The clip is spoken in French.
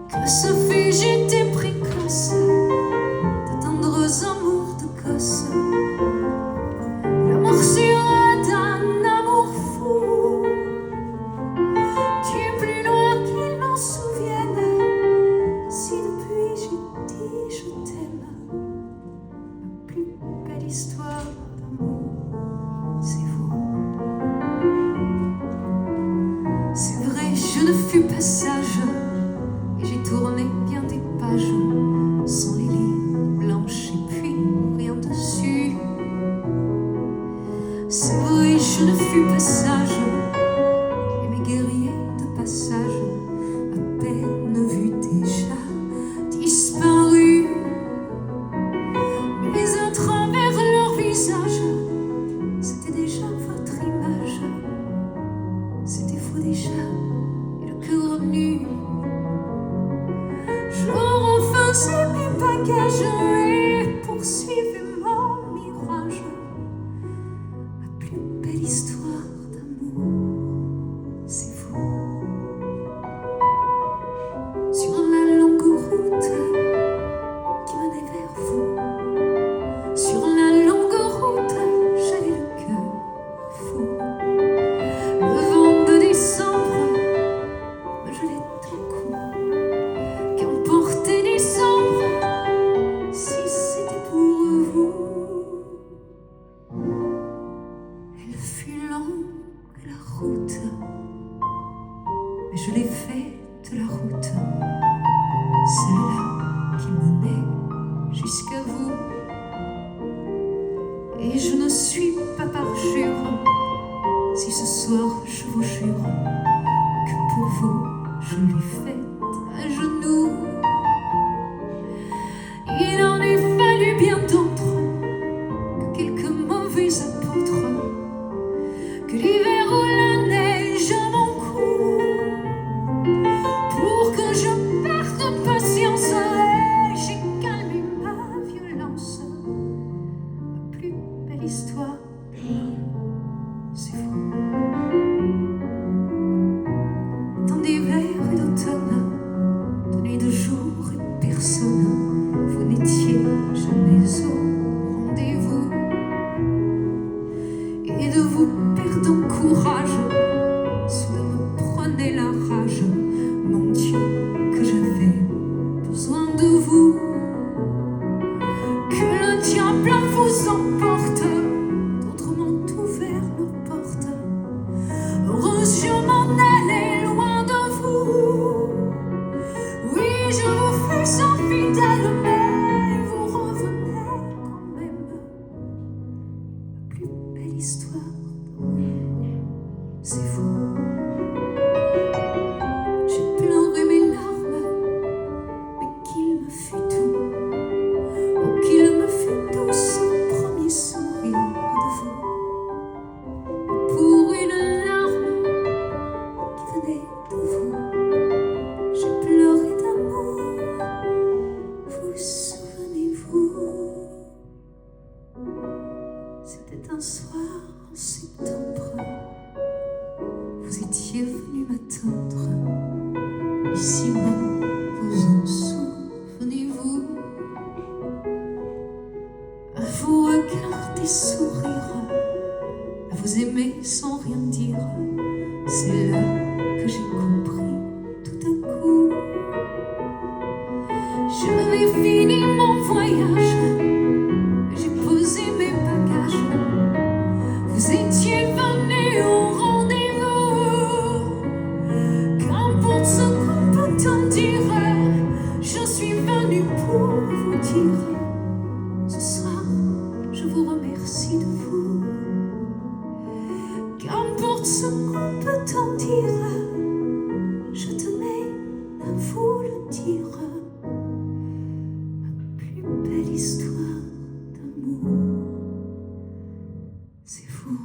Que Sophie, j'étais précoce, de tendres amours de gosse, la morsure d'un amour fou. Du plus loin qu'il m'en souvienne, si depuis j'ai dit je t'aime, ma plus belle histoire d'amour, c'est vous. C'est vrai, je ne fus pas sage, et j'ai tourné bien des pages sans les lignes blanches et puis rien dessus. C'est vrai, je ne fus pas sage, et mes guerriers de passage, à peine vus déjà, disparus. Mais à travers leur visage, c'était déjà votre image. C'était faux déjà, et le cœur nu. Je refaisais mes bagages et poursuivais mon mirage, ma plus belle histoire d'amour, c'est vous. Sur la longue route qui menait vers vous, sur la longue route, j'avais le cœur fou. Le vent de décembre me gelait au cou. Qu'emportait décembre si c'était pour vous. Elle fut longue la route, mais je l'ai faite la route, celle-là qui menait jusqu'à vous. Et je ne suis pas parjure si ce soir je vous jure que pour vous je l'ai faite à genoux. Il en est fallu bien d'autres, que quelques mauvais apôtres, que l'hiver ou la neige à mon cou, pour que je perde patience et j'ai calmé ma violence. Ma plus belle histoire, c'est vous. Tant d'hiver et d'automne, de nuit, de jour et personne, vous n'étiez jamais au rendez-vous. Et de vous perdant courage, soudain me prenait la rage. Mon Dieu, que j'avais besoin de vous. Que le diable vous emporte, d'autres m'ont ouvert leurs portes. Heureuse, je m'en allais loin de vous. Oui, je vous fus infidèle, mais vous revenez quand même. Ma plus belle histoire d'amour, c'est vous. J'ai pleuré mes larmes, mais qu'il me fut doux. Oh, qu'il me fut doux ce premier sourire de vous. Et pour une larme qui venait de vous, j'ai pleuré d'amour, vous souvenez-vous? C'était un soir en septembre, vous étiez venu m'attendre, ici même, vous en souvenez-vous? À vous regarder sourire, à vous aimer sans rien dire, c'est là que j'ai compris tout à coup. J'avais fini mon voyage, j'ai posé mes bagages, vous étiez venu au rendez-vous. Qu'importe ce qu'on peut en dire, je suis venue pour vous dire, ce soir je vous remercie de vous. Qu'importe ce qu'on peut en dire, je tenais à vous le dire. Ma plus belle histoire d'amour, c'est vous.